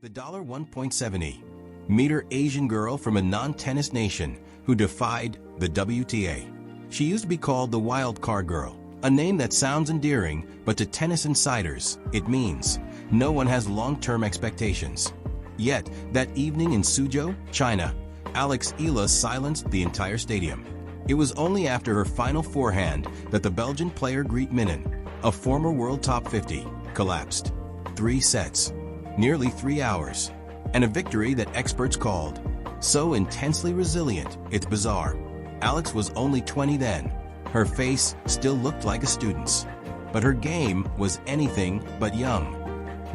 The $1.70 Asian girl from a non-tennis nation who defied the WTA. She used to be called the Wildcard girl, a name that sounds endearing, but to tennis insiders, it means no one has long-term expectations. Yet, that evening in Suzhou, China, Alex Eala silenced the entire stadium. It was only after her final forehand that the Belgian player Minnen, a former world top 50, collapsed. 3 sets, nearly 3 hours, and a victory that experts called so intensely resilient, it's bizarre. Alex was only 20 then. Her face still looked like a student's, but her game was anything but young.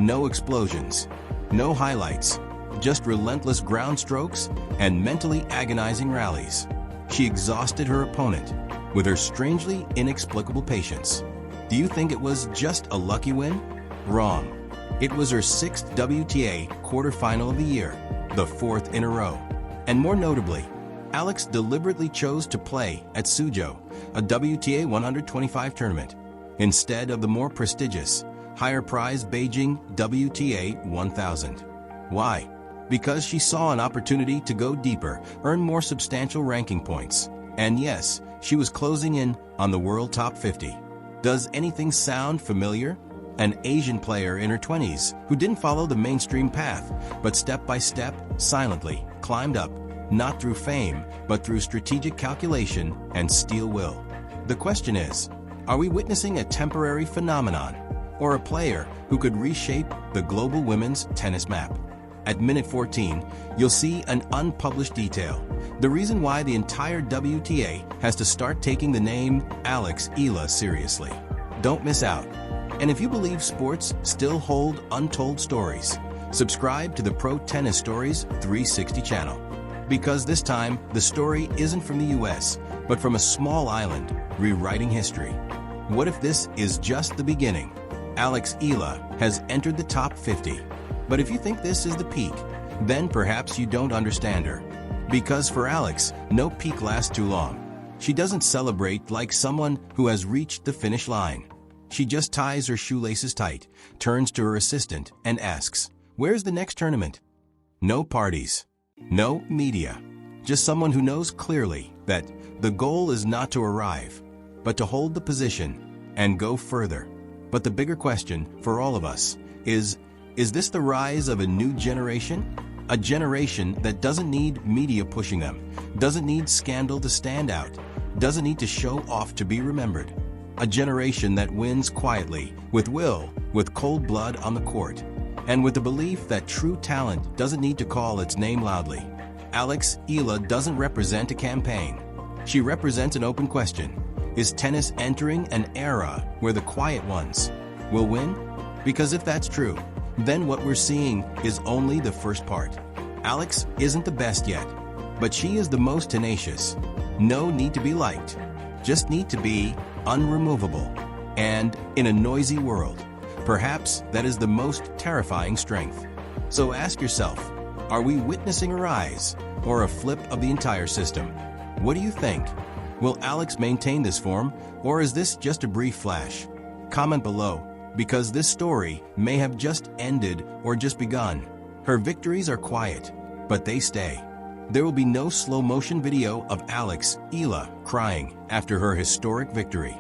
No explosions, no highlights, just relentless ground strokes and mentally agonizing rallies. She exhausted her opponent with her strangely inexplicable patience. Do you think it was just a lucky win? Wrong. It was her 6th WTA quarterfinal of the year, the 4th in a row. And more notably, Alex deliberately chose to play at Suzhou, a WTA 125 tournament, instead of the more prestigious, higher-priced Beijing WTA 1000. Why? Because she saw an opportunity to go deeper, earn more substantial ranking points. And yes, she was closing in on the world top 50. Does anything sound familiar? An Asian player in her 20s who didn't follow the mainstream path, but step by step, silently, climbed up, not through fame, but through strategic calculation and steel will. The question is, are we witnessing a temporary phenomenon, or a player who could reshape the global women's tennis map? At minute 14, you'll see an unpublished detail, the reason why the entire WTA has to start taking the name Alex Eala seriously. Don't miss out. And if you believe sports still hold untold stories, subscribe to the Pro Tennis Stories 360 channel. Because this time, the story isn't from the US, but from a small island, rewriting history. What if this is just the beginning? Alex Eala has entered the top 50. But if you think this is the peak, then perhaps you don't understand her. Because for Alex, no peak lasts too long. She doesn't celebrate like someone who has reached the finish line. She just ties her shoelaces tight, turns to her assistant, and asks, "Where's the next tournament?" No parties, no media, just someone who knows clearly that the goal is not to arrive, but to hold the position and go further. But the bigger question for all of us is this the rise of a new generation? A generation that doesn't need media pushing them, doesn't need scandal to stand out, doesn't need to show off to be remembered. A generation that wins quietly, with will, with cold blood on the court, and with the belief that true talent doesn't need to call its name loudly. Alex Eala doesn't represent a campaign. She represents an open question. Is tennis entering an era where the quiet ones will win? Because if that's true, then what we're seeing is only the first part. Alex isn't the best yet, but she is the most tenacious. No need to be liked, just need to be unremovable. And in a noisy world, perhaps that is the most terrifying strength. So ask yourself, are we witnessing a rise or a flip of the entire system? What do you think? Will Alex maintain this form, or is this just a brief flash? Comment below, because this story may have just ended or just begun. Her victories are quiet, but they stay. There will be no slow-motion video of Alex Eala crying after her historic victory.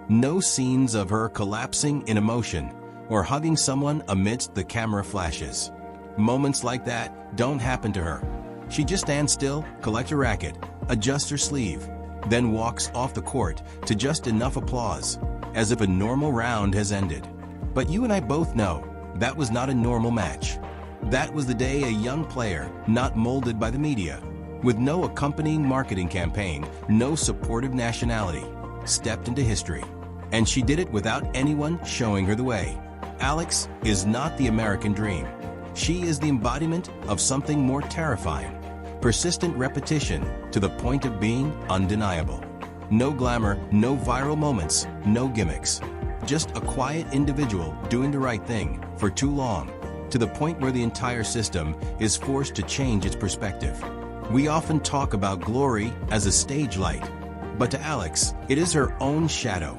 No scenes of her collapsing in emotion or hugging someone amidst the camera flashes. Moments like that don't happen to her. She just stands still, collects a racket, adjusts her sleeve, then walks off the court to just enough applause, as if a normal round has ended. But you and I both know that was not a normal match. That was the day a young player, not molded by the media, with no accompanying marketing campaign, no supportive nationality, stepped into history. And she did it without anyone showing her the way. Alex is not the American dream. She is the embodiment of something more terrifying. Persistent repetition to the point of being undeniable. No glamour, no viral moments, no gimmicks. Just a quiet individual doing the right thing for too long, to the point where the entire system is forced to change its perspective. We often talk about glory as a stage light, but to Alex, it is her own shadow,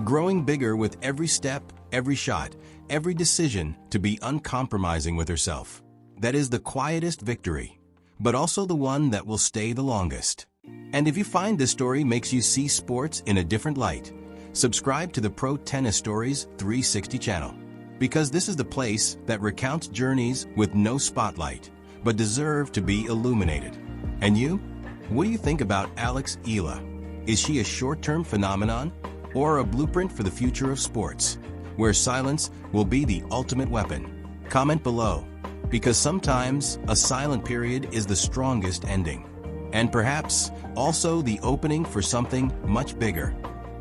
growing bigger with every step, every shot, every decision to be uncompromising with herself. That is the quietest victory, but also the one that will stay the longest. And if you find this story makes you see sports in a different light, subscribe to the Pro Tennis Stories 360 channel, because this is the place that recounts journeys with no spotlight, but deserve to be illuminated. And you? What do you think about Alex Eala? Is she a short-term phenomenon or a blueprint for the future of sports, where silence will be the ultimate weapon? Comment below, because sometimes a silent period is the strongest ending, and perhaps also the opening for something much bigger.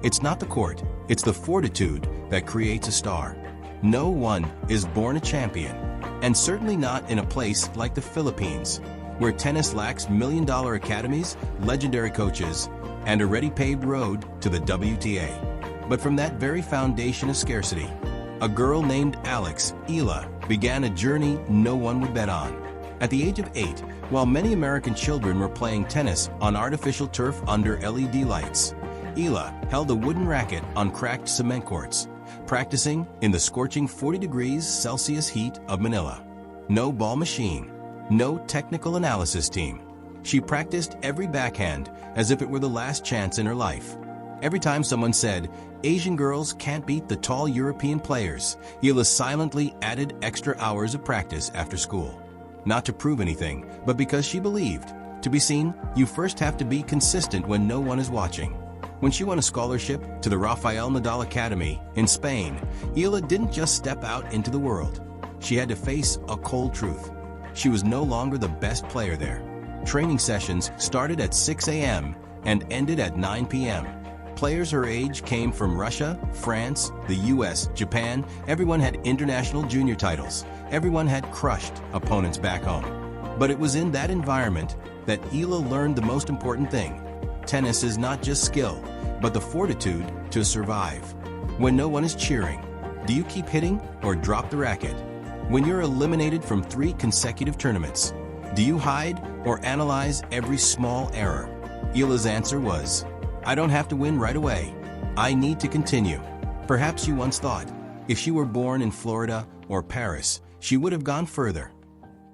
It's not the court, it's the fortitude that creates a star. No one is born a champion, and certainly not in a place like the Philippines, where tennis lacks million-dollar academies, legendary coaches, and a ready-paved road to the WTA. But from that very foundation of scarcity, a girl named Alex Eala began a journey no one would bet on. At the age of 8, while many American children were playing tennis on artificial turf under LED lights, Eala held a wooden racket on cracked cement courts, practicing in the scorching 40 degrees Celsius heat of Manila. No ball machine, no technical analysis team. She practiced every backhand as if it were the last chance in her life. Every time someone said, "Asian girls can't beat the tall European players," Eala silently added extra hours of practice after school. Not to prove anything, but because she believed, to be seen, you first have to be consistent when no one is watching. When she won a scholarship to the Rafael Nadal Academy in Spain, Eala didn't just step out into the world. She had to face a cold truth. She was no longer the best player there. Training sessions started at 6 a.m. and ended at 9 p.m. Players her age came from Russia, France, the US, Japan. Everyone had international junior titles. Everyone had crushed opponents back home. But it was in that environment that Eala learned the most important thing. Tennis is not just skill, but the fortitude to survive. When no one is cheering, do you keep hitting or drop the racket? When you're eliminated from 3 consecutive tournaments, do you hide or analyze every small error? Eala's answer was, "I don't have to win right away. I need to continue." Perhaps you once thought, if she were born in Florida or Paris, she would have gone further.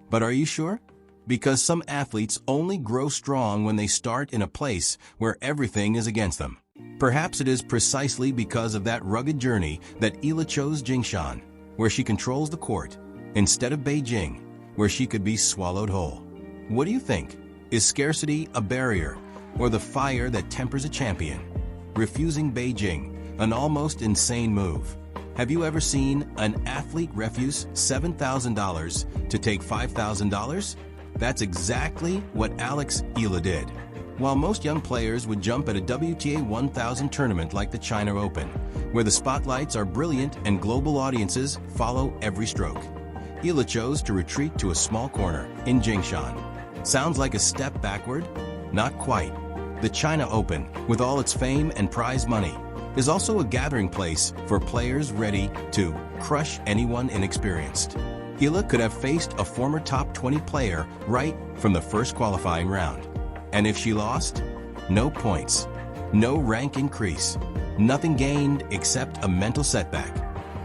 But are you sure? Because some athletes only grow strong when they start in a place where everything is against them. Perhaps it is precisely because of that rugged journey that Eala chose Jingshan, where she controls the court, instead of Beijing, where she could be swallowed whole. What do you think? Is scarcity a barrier, or the fire that tempers a champion? Refusing Beijing, an almost insane move. Have you ever seen an athlete refuse $7,000 to take $5,000? That's exactly what Alex Eala did. While most young players would jump at a WTA 1000 tournament like the China Open, where the spotlights are brilliant and global audiences follow every stroke, Eala chose to retreat to a small corner in Jingshan. Sounds like a step backward? Not quite. The China Open, with all its fame and prize money, is also a gathering place for players ready to crush anyone inexperienced. Eala could have faced a former top 20 player right from the first qualifying round. And if she lost, no points, no rank increase, nothing gained except a mental setback.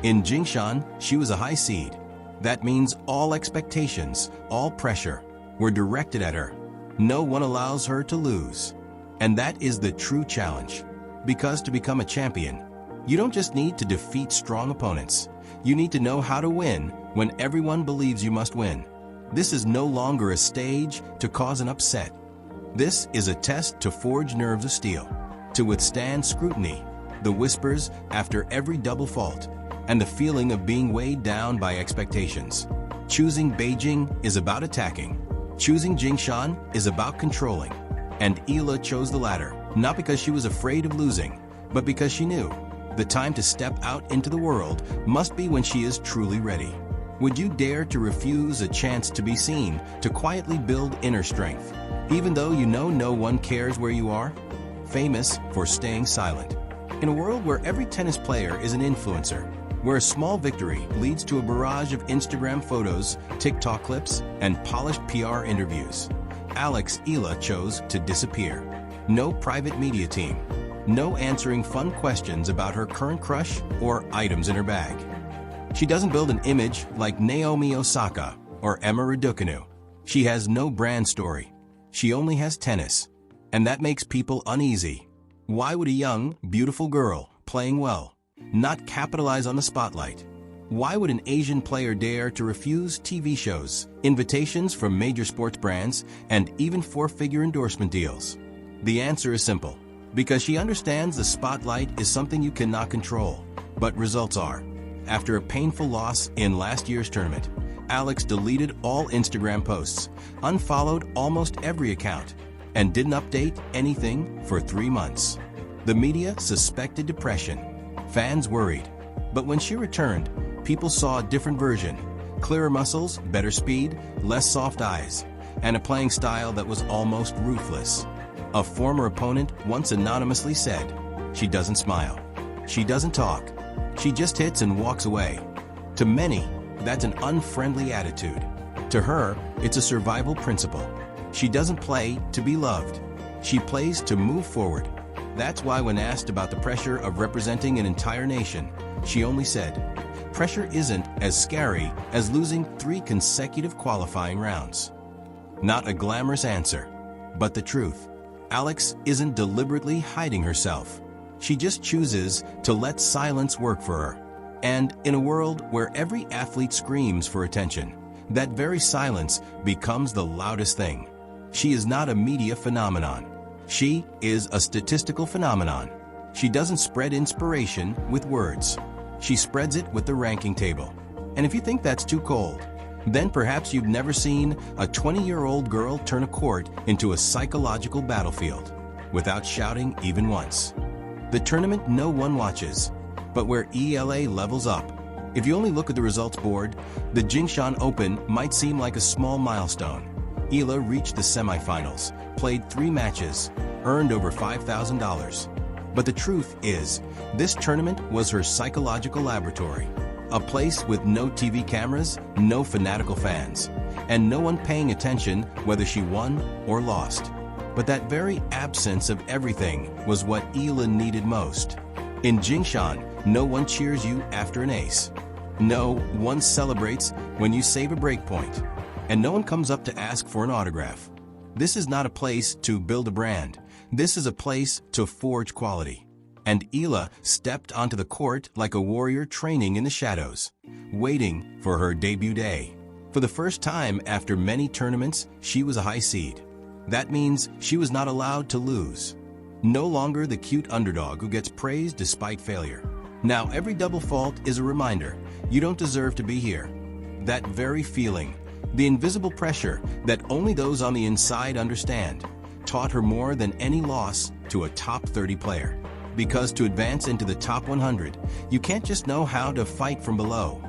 In Jingshan, she was a high seed. That means all expectations, all pressure, were directed at her. No one allows her to lose. And that is the true challenge. Because to become a champion, you don't just need to defeat strong opponents. You need to know how to win when everyone believes you must win. This is no longer a stage to cause an upset. This is a test to forge nerves of steel, to withstand scrutiny, the whispers after every double fault, and the feeling of being weighed down by expectations. Choosing Beijing is about attacking. Choosing Jingshan is about controlling. And Eala chose the latter, not because she was afraid of losing, but because she knew the time to step out into the world must be when she is truly ready. Would you dare to refuse a chance to be seen, to quietly build inner strength, even though you know no one cares where you are? Famous for staying silent. In a world where every tennis player is an influencer, where a small victory leads to a barrage of Instagram photos, TikTok clips, and polished PR interviews, Alex Eala chose to disappear. No private media team. No answering fun questions about her current crush or items in her bag. She doesn't build an image like Naomi Osaka or Emma Raducanu. She has no brand story. She only has tennis. And that makes people uneasy. Why would a young, beautiful girl, playing well, not capitalize on the spotlight? Why would an Asian player dare to refuse TV shows, invitations from major sports brands, and even four-figure endorsement deals? The answer is simple. Because she understands the spotlight is something you cannot control, but results are. After a painful loss in last year's tournament, Alex deleted all Instagram posts, unfollowed almost every account, and didn't update anything for 3 months. The media suspected depression. Fans worried. But when she returned, people saw a different version. Clearer muscles, better speed, less soft eyes, and a playing style that was almost ruthless. A former opponent once anonymously said, "She doesn't smile. She doesn't talk. She just hits and walks away." To many, that's an unfriendly attitude. To her, it's a survival principle. She doesn't play to be loved. She plays to move forward. That's why when asked about the pressure of representing an entire nation, she only said, "Pressure isn't as scary as losing 3 consecutive qualifying rounds." Not a glamorous answer, but the truth. Alex isn't deliberately hiding herself. She just chooses to let silence work for her. And in a world where every athlete screams for attention, that very silence becomes the loudest thing. She is not a media phenomenon. She is a statistical phenomenon. She doesn't spread inspiration with words. She spreads it with the ranking table. And if you think that's too cold, then perhaps you've never seen a 20-year-old girl turn a court into a psychological battlefield without shouting even once. The tournament no one watches, but where ELA levels up. If you only look at the results board, the Jingshan Open might seem like a small milestone. Eala reached the semifinals, played 3 matches, earned over $5,000. But the truth is, this tournament was her psychological laboratory. A place with no TV cameras, no fanatical fans, and no one paying attention whether she won or lost. But that very absence of everything was what Eala needed most. In Jingshan, no one cheers you after an ace. No one celebrates when you save a break point. And no one comes up to ask for an autograph. This is not a place to build a brand. This is a place to forge quality. And Eala stepped onto the court like a warrior training in the shadows, waiting for her debut day. For the first time after many tournaments, she was a high seed. That means she was not allowed to lose. No longer the cute underdog who gets praised despite failure. Now every double fault is a reminder, you don't deserve to be here. That very feeling, the invisible pressure that only those on the inside understand, taught her more than any loss to a top 30 player. Because to advance into the top 100, you can't just know how to fight from below.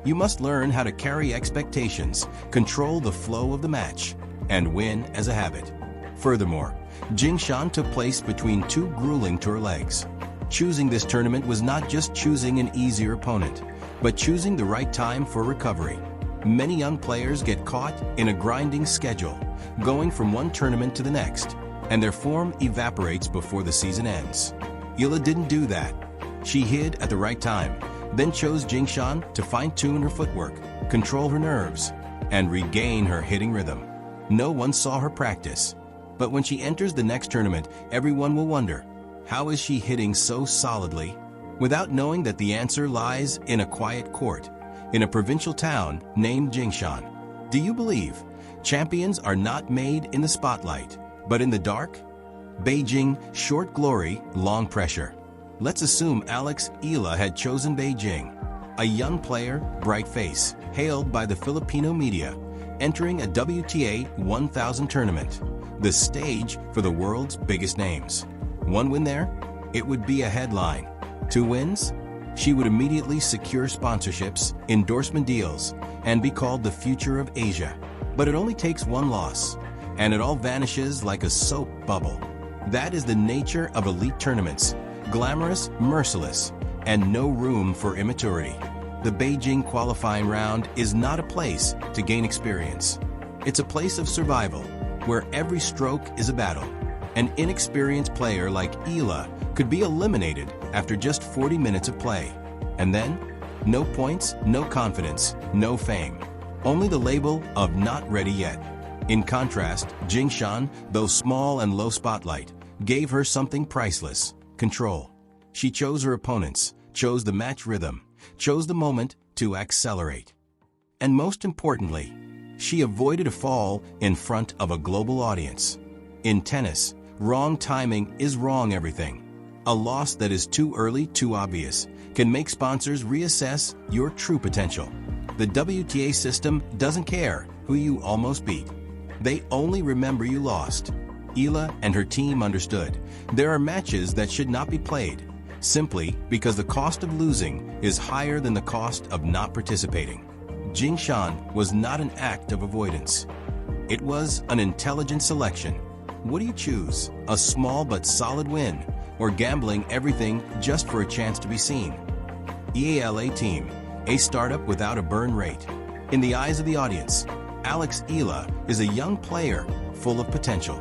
You must learn how to carry expectations, control the flow of the match, and win as a habit. Furthermore, Jingshan took place between 2 grueling tour legs. Choosing this tournament was not just choosing an easier opponent, but choosing the right time for recovery. Many young players get caught in a grinding schedule, going from one tournament to the next, and their form evaporates before the season ends. Eala didn't do that. She hid at the right time, then chose Jingshan to fine-tune her footwork, control her nerves, and regain her hitting rhythm. No one saw her practice, but when she enters the next tournament, everyone will wonder, how is she hitting so solidly? Without knowing that the answer lies in a quiet court, in a provincial town named Jingshan. Do you believe champions are not made in the spotlight, but in the dark? Beijing, short glory, long pressure. Let's assume Alex Eala had chosen Beijing. A young player, bright face, hailed by the Filipino media, entering a WTA 1000 tournament, the stage for the world's biggest names. 1 win there? It would be a headline. 2 wins? She would immediately secure sponsorships, endorsement deals, and be called the future of Asia. But it only takes 1 loss, and it all vanishes like a soap bubble. That is the nature of elite tournaments, glamorous, merciless, and no room for immaturity. The Beijing qualifying round is not a place to gain experience. It's a place of survival, where every stroke is a battle. An inexperienced player like Eala could be eliminated after just 40 minutes of play. And then, No points, no confidence, no fame. Only the label of not ready yet. In contrast, Jingshan, though small and low spotlight, gave her something priceless: control. She chose her opponents, chose the match rhythm, chose the moment to accelerate. And most importantly, she avoided a fall in front of a global audience. In tennis, wrong timing is wrong everything. A loss that is too early, too obvious, can make sponsors reassess your true potential. The WTA system doesn't care who you almost beat. They only remember you lost. Eala and her team understood there are matches that should not be played, simply because the cost of losing is higher than the cost of not participating. Jingshan was not an act of avoidance. It was an intelligent selection. What do you choose? A small but solid win, or gambling everything just for a chance to be seen? Eala team, a startup without a burn rate. In the eyes of the audience, Alex Eala is a young player full of potential.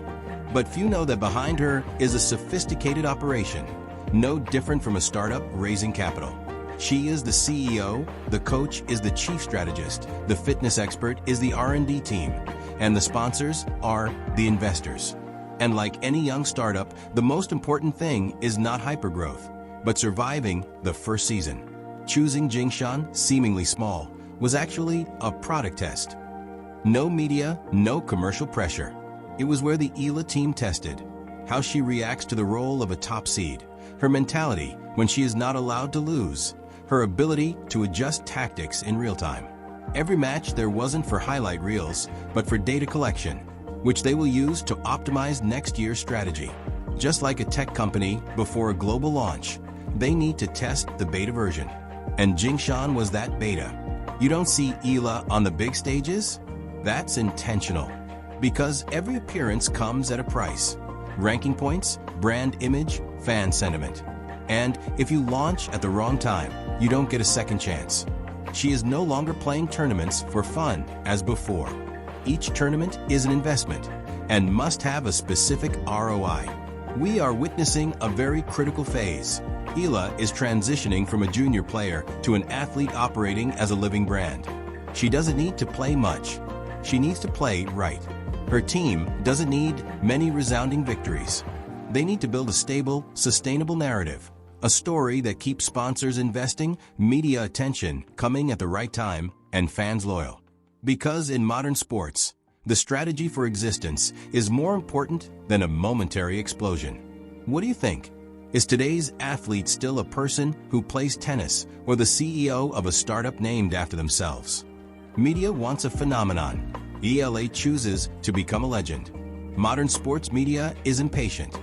But few know that behind her is a sophisticated operation, no different from a startup raising capital. She is the CEO, the coach is the chief strategist, the fitness expert is the R&D team, and the sponsors are the investors. And like any young startup, the most important thing is not hypergrowth, but surviving the first season. Choosing Jingshan, seemingly small, was actually a product test. No media, no commercial pressure. It was where the Eala team tested how she reacts to the role of a top seed, her mentality when she is not allowed to lose, her ability to adjust tactics in real time. Every match there wasn't for highlight reels, but for data collection, which they will use to optimize next year's strategy. Just like a tech company before a global launch, they need to test the beta version. And Jingshan was that beta. You don't see Eala on the big stages? That's intentional. Because every appearance comes at a price. Ranking points, brand image, fan sentiment. And if you launch at the wrong time, you don't get a second chance. She is no longer playing tournaments for fun as before. Each tournament is an investment and must have a specific ROI. We are witnessing a very critical phase. Eala is transitioning from a junior player to an athlete operating as a living brand. She doesn't need to play much. She needs to play right. Her team doesn't need many resounding victories. They need to build a stable, sustainable narrative, a story that keeps sponsors investing, media attention coming at the right time, and fans loyal. Because in modern sports, the strategy for existence is more important than a momentary explosion. What do you think? Is today's athlete still a person who plays tennis or the CEO of a startup named after themselves? Media wants a phenomenon. Eala chooses to become a legend. Modern sports media is impatient.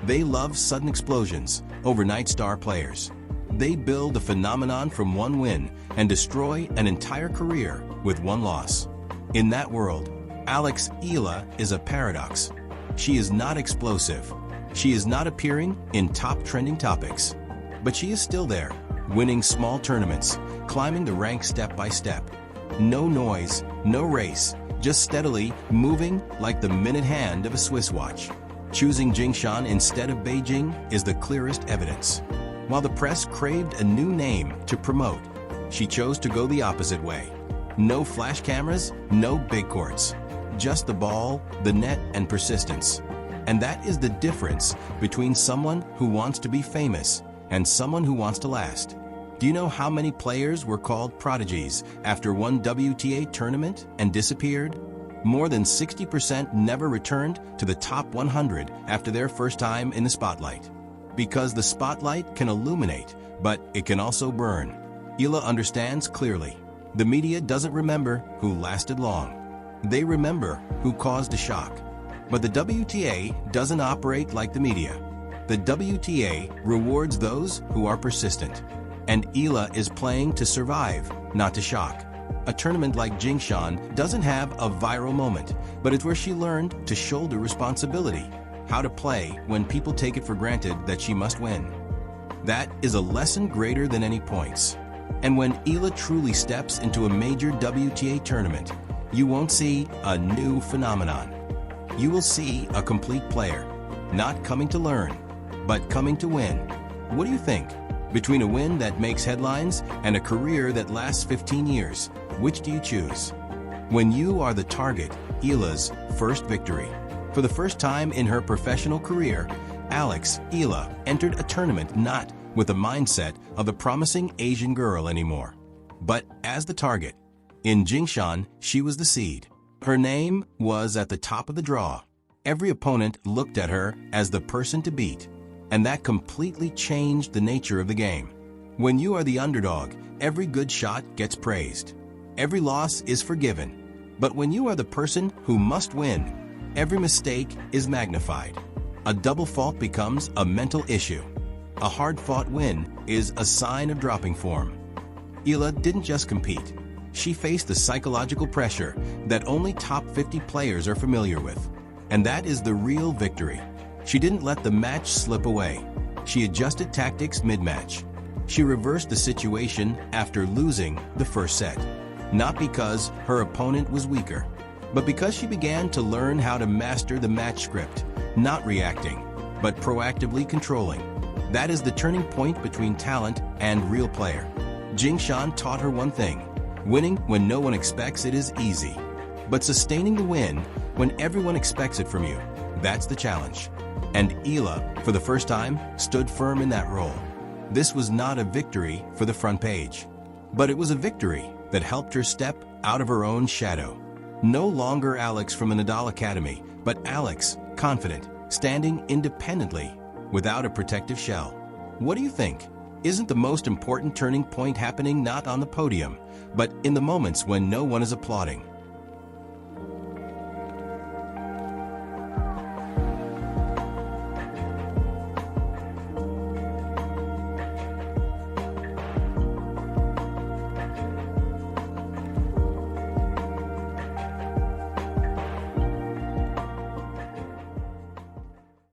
They love sudden explosions, overnight star players. They build a phenomenon from one win and destroy an entire career with one loss. In that world, Alex Eala is a paradox. She is not explosive. She is not appearing in top trending topics. But she is still there, winning small tournaments, climbing the ranks step by step. No noise, no race, just steadily moving like the minute hand of a Swiss watch. Choosing Jingshan instead of Beijing is the clearest evidence. While the press craved a new name to promote, she chose to go the opposite way. No flash cameras, no big courts. Just the ball, the net, and persistence. And that is the difference between someone who wants to be famous and someone who wants to last. Do you know how many players were called prodigies after one WTA tournament and disappeared? More than 60% never returned to the top 100 after their first time in the spotlight. Because the spotlight can illuminate, but it can also burn. Eala understands clearly. The media doesn't remember who lasted long. They remember who caused a shock. But the WTA doesn't operate like the media. The WTA rewards those who are persistent. And Eala is playing to survive, not to shock. A tournament like Jingshan doesn't have a viral moment, but it's where she learned to shoulder responsibility, how to play when people take it for granted that she must win. That is a lesson greater than any points. And when Eala truly steps into a major WTA tournament, you won't see a new phenomenon. You will see a complete player, not coming to learn, but coming to win. What do you think? Between a win that makes headlines and a career that lasts 15 years, which do you choose? When you are the target, Eala's first victory. For the first time in her professional career, Alex Eala entered a tournament not with the mindset of a promising Asian girl anymore, but as the target. In Jingshan, she was the seed. Her name was at the top of the draw. Every opponent looked at her as the person to beat, and that completely changed the nature of the game. When you are the underdog, every good shot gets praised. Every loss is forgiven. But when you are the person who must win, every mistake is magnified. A double fault becomes a mental issue. A hard-fought win is a sign of dropping form. Eala didn't just compete. She faced the psychological pressure that only top 50 players are familiar with. And that is the real victory. She didn't let the match slip away. She adjusted tactics mid-match. She reversed the situation after losing the first set. Not because her opponent was weaker, but because she began to learn how to master the match script, not reacting, but proactively controlling. That is the turning point between talent and real player. Jingshan taught her one thing: winning when no one expects it is easy, but sustaining the win when everyone expects it from you, that's the challenge. And Eala, for the first time, stood firm in that role. This was not a victory for the front page, but it was a victory that helped her step out of her own shadow. No longer Alex from the Nadal Academy, but Alex, confident, standing independently, without a protective shell. What do you think? Isn't the most important turning point happening not on the podium, but in the moments when no one is applauding?